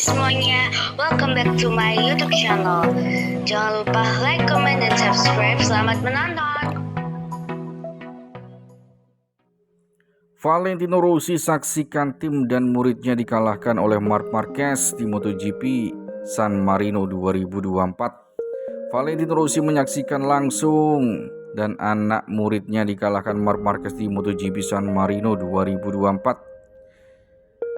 semuanya, welcome back to my YouTube channel. Jangan lupa like, comment, dan subscribe. Selamat menonton. Valentino Rossi saksikan tim dan muridnya dikalahkan oleh Marc Marquez di MotoGP San Marino 2024. Valentino Rossi menyaksikan langsung dan anak muridnya dikalahkan Marc Marquez di MotoGP San Marino 2024.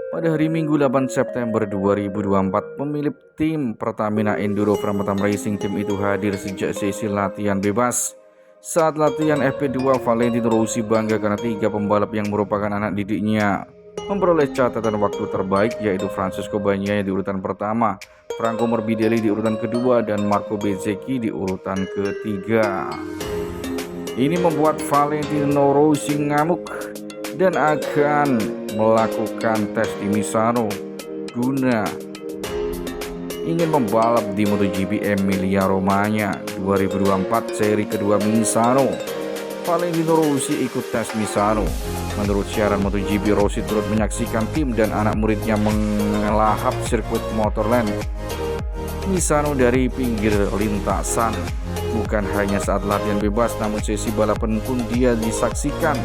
Pada hari Minggu 8 September 2024, pemilik tim Pertamina Enduro Framatome Racing Team itu hadir sejak sesi latihan bebas. Saat latihan FP2, Valentino Rossi bangga karena 3 pembalap yang merupakan anak didiknya memperoleh catatan waktu terbaik, yaitu Francesco Bagnaia di urutan pertama, Franco Morbidelli di urutan kedua, dan Marco Bezzecchi di urutan ketiga. Ini membuat Valentino Rossi ngamuk dan akan melakukan tes di Misano guna ingin membalap di MotoGP Emilia Romagna 2024 seri kedua Misano. Valentino Rossi ikut tes Misano. Menurut siaran MotoGP, Rossi turut menyaksikan tim dan anak muridnya mengelahap sirkuit Motorland Misano dari pinggir lintasan. Bukan hanya saat latihan bebas, namun sesi balapan pun dia disaksikan.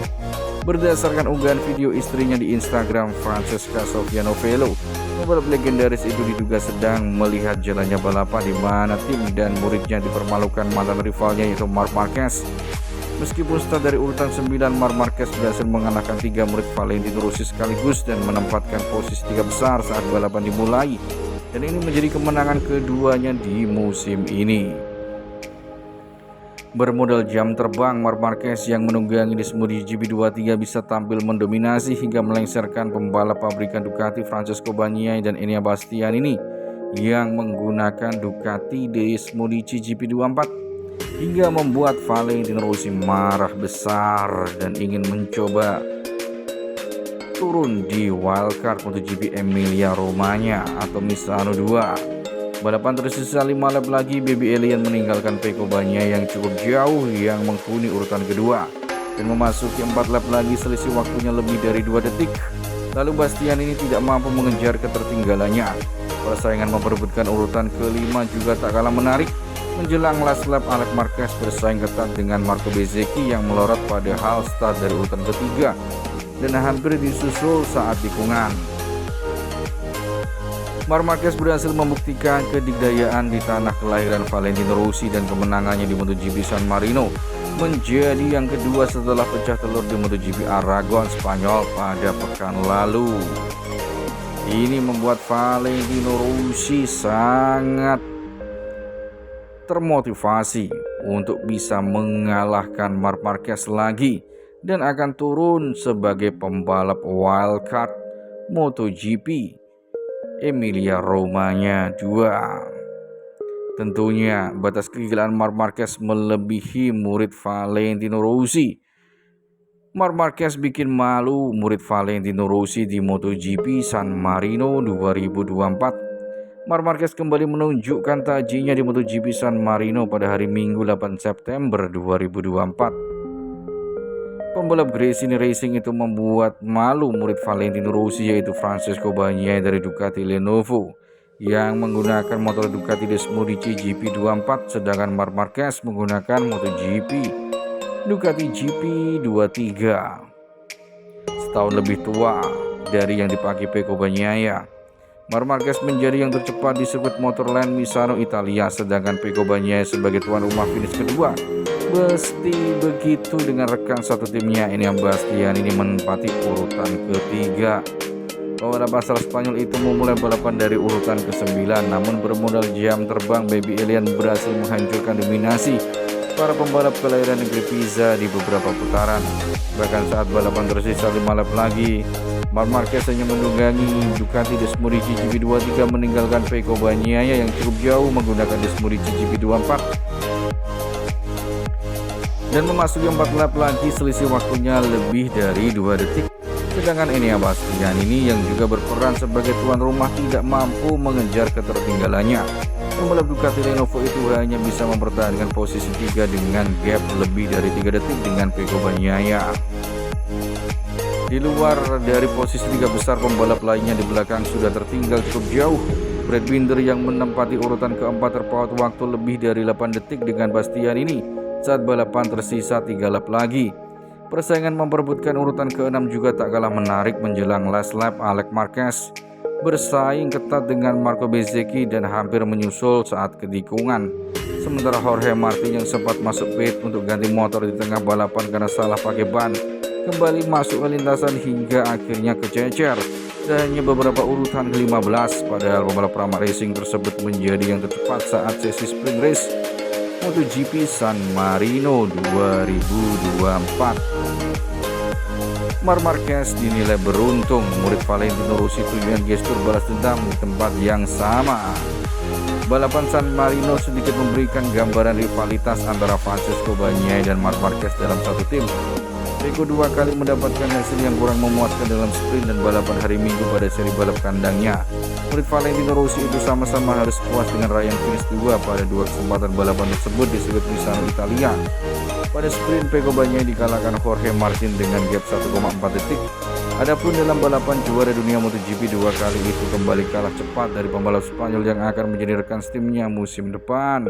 Berdasarkan unggahan video istrinya di Instagram, Francesca Sofia Novello, pembalap legendaris itu diduga sedang melihat jalannya balapan di mana tim dan muridnya dipermalukan mantan rivalnya, yaitu Marc Marquez. Meskipun start dari urutan 9, Marc Marquez berhasil mengalahkan 3 murid Valentino Rossi sekaligus dan menempatkan posisi 3 besar saat balapan dimulai. Dan ini menjadi kemenangan keduanya di musim ini. Bermodal jam terbang, Marc Marquez yang menunggangi di MotoGP 23 bisa tampil mendominasi hingga melengsarkan pembalap pabrikan Ducati Francesco Bagnaia dan Enea Bastianini yang menggunakan Ducati di MotoGP 24, hingga membuat Valentino Rossi marah besar dan ingin mencoba turun di wildcard MotoGP Emilia Romagna atau Misano 2. Balapan tersisa 5 lap lagi, Baby Alien meninggalkan Pecco Bagnaia yang cukup jauh yang menghuni urutan kedua dan memasuki 4 lap lagi, selisih waktunya lebih dari 2 detik. Lalu Bastianini tidak mampu mengejar ketertinggalannya. Persaingan memperebutkan urutan kelima juga tak kalah menarik. Menjelang last lap, Alex Marquez bersaing ketat dengan Marco Bezzecchi yang melorot pada hal start dari urutan ketiga dan hampir disusul saat tikungan. Marc Marquez berhasil membuktikan kedikdayaan di tanah kelahiran Valentino Rossi dan kemenangannya di MotoGP San Marino menjadi yang kedua setelah pecah telur di MotoGP Aragon, Spanyol pada pekan lalu. Ini membuat Valentino Rossi sangat termotivasi untuk bisa mengalahkan Marc Marquez lagi dan akan turun sebagai pembalap wildcard MotoGP Emilia Romagna 2. Tentunya batas kegilaan Marc Marquez melebihi murid Valentino Rossi. Marc Marquez bikin malu murid Valentino Rossi di MotoGP San Marino 2024. Marc Marquez kembali menunjukkan tajinya di MotoGP San Marino pada hari Minggu 8 September 2024. Pembalap Gresini Racing itu membuat malu murid Valentino Rossi, yaitu Francesco Bagnaia dari Ducati Lenovo yang menggunakan motor Ducati Desmodici GP24, sedangkan Marc Marquez menggunakan MotoGP Ducati GP23. Setahun lebih tua dari yang dipakai Pecco Bagnaia, Marc Marquez menjadi yang tercepat di sirkuit Motorland Misano, Italia, sedangkan Pecco Bagnaia sebagai tuan rumah finish kedua. Pasti begitu dengan rekan satu timnya Enea Bastianini menempati urutan ketiga. Pembalap asal Spanyol itu memulai balapan dari urutan ke-9, namun bermodal jam terbang, Baby Alien berhasil menghancurkan dominasi para pembalap kelahiran negeri Pisa di beberapa putaran. Bahkan saat balapan tersisa 5 lap lagi, Marc Marquez hanya menunggangi Ducati Desmodici GP23 meninggalkan Pecco Bagnaia yang cukup jauh menggunakan Desmodici GP24 dan memasuki 4 lap lagi, selisih waktunya lebih dari 2 detik. Sedangkan Enea Bastianini yang juga berperan sebagai tuan rumah tidak mampu mengejar ketertinggalannya. Pembalap Ducati Lenovo itu hanya bisa mempertahankan posisi 3 dengan gap lebih dari 3 detik dengan Pecco Bagnaia. Di luar dari posisi 3 besar, pembalap lainnya di belakang sudah tertinggal cukup jauh. Brad Binder yang menempati urutan keempat terpaut waktu lebih dari 8 detik dengan Bastian ini saat balapan tersisa 3 lap lagi. Persaingan memperebutkan urutan ke-6 juga tak kalah menarik menjelang last lap. Alex Marquez bersaing ketat dengan Marco Bezzecchi dan hampir menyusul saat ketikungan. Sementara Jorge Martin yang sempat masuk pit untuk ganti motor di tengah balapan karena salah pakai ban, kembali masuk ke lintasan hingga akhirnya kececer. Dan hanya beberapa urutan ke-15, padahal pembalap Pramac Racing tersebut menjadi yang tercepat saat sesi sprint race MotoGP San Marino 2024. Marc Marquez dinilai beruntung murid Valentino Rossi tunjukkan gestur balas dendam di tempat yang sama. Balapan San Marino sedikit memberikan gambaran rivalitas antara Francesco Bagnaia dan Marc Marquez dalam satu tim. Pecco 2 kali mendapatkan hasil yang kurang memuaskan dalam sprint dan balapan hari Minggu pada seri balap kandangnya. Murid Valentino Rossi itu sama-sama harus puas dengan raihan finish 2 pada 2 kesempatan balapan tersebut di sirkuit Misano, Italia. Pada sprint, Pecco Bagnaia dikalahkan Jorge Martin dengan gap 1,4 detik. Adapun dalam balapan juara dunia MotoGP 2 kali itu kembali kalah cepat dari pembalap Spanyol yang akan menjadi rekan timnya musim depan.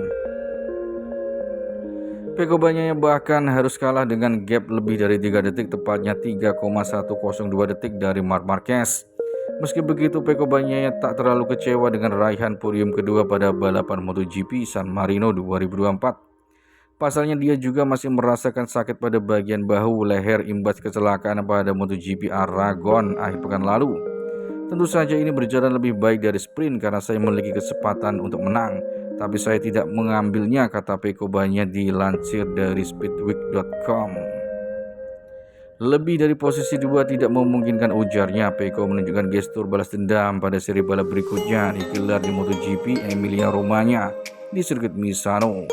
Pecco Bagnaia bahkan harus kalah dengan gap lebih dari 3 detik, tepatnya 3,102 detik dari Marc Marquez. Meski begitu, Pecco Bagnaia tak terlalu kecewa dengan raihan podium kedua pada balapan MotoGP San Marino 2024. Pasalnya dia juga masih merasakan sakit pada bagian bahu leher imbas kecelakaan pada MotoGP Aragon akhir pekan lalu. Tentu saja ini berjalan lebih baik dari sprint karena saya memiliki kesempatan untuk menang, tapi saya tidak mengambilnya, kata Pecco Bagnaia dilansir dari speedweek.com. Lebih dari posisi 2 tidak memungkinkan, ujarnya. Pecco menunjukkan gestur balas dendam pada seri balap berikutnya digelar di MotoGP Emilia Romagna di sirkuit Misano.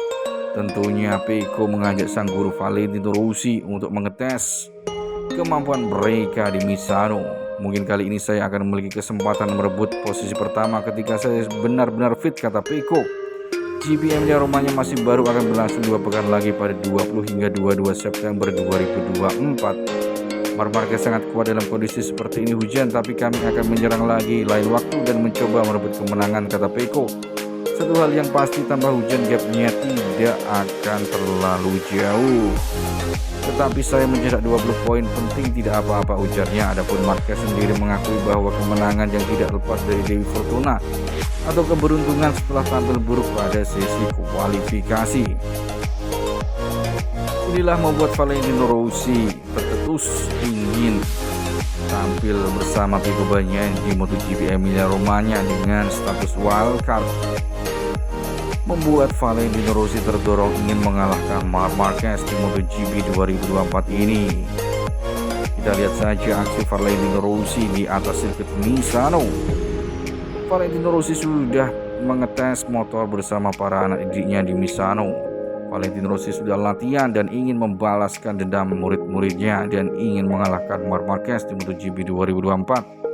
Tentunya Pecco mengajak sang guru Valentino Rossi untuk mengetes kemampuan mereka di Misano. Mungkin kali ini saya akan memiliki kesempatan merebut posisi pertama ketika saya benar-benar fit, kata Pecco. GP Emilia Romagna masih baru akan berlangsung 2 pekan lagi pada 20 hingga 22 September 2024. Marc Marquez sangat kuat dalam kondisi seperti ini hujan, tapi kami akan menyerang lagi lain waktu dan mencoba merebut kemenangan, kata Pecco. Satu hal yang pasti, tanpa hujan gapnya tidak akan terlalu jauh. Tetapi saya mencetak 20 poin penting tidak apa-apa, ujarnya. Adapun Marquez sendiri mengakui bahwa kemenangan yang tidak lepas dari Dewi Fortuna atau keberuntungan setelah tampil buruk pada sesi kualifikasi. Inilah membuat Valentino Rossi tercetus ingin tampil bersama Pecco Bagnaia di MotoGP Emilia Romagna dengan status wildcard. Membuat Valentino Rossi terdorong ingin mengalahkan Marc Marquez di MotoGP 2024 ini. Kita lihat saja aksi Valentino Rossi di atas sirkuit Misano. Valentino Rossi sudah mengetes motor bersama para anak didiknya di Misano. Valentino Rossi sudah latihan dan ingin membalaskan dendam murid-muridnya dan ingin mengalahkan Marc Marquez di MotoGP 2024.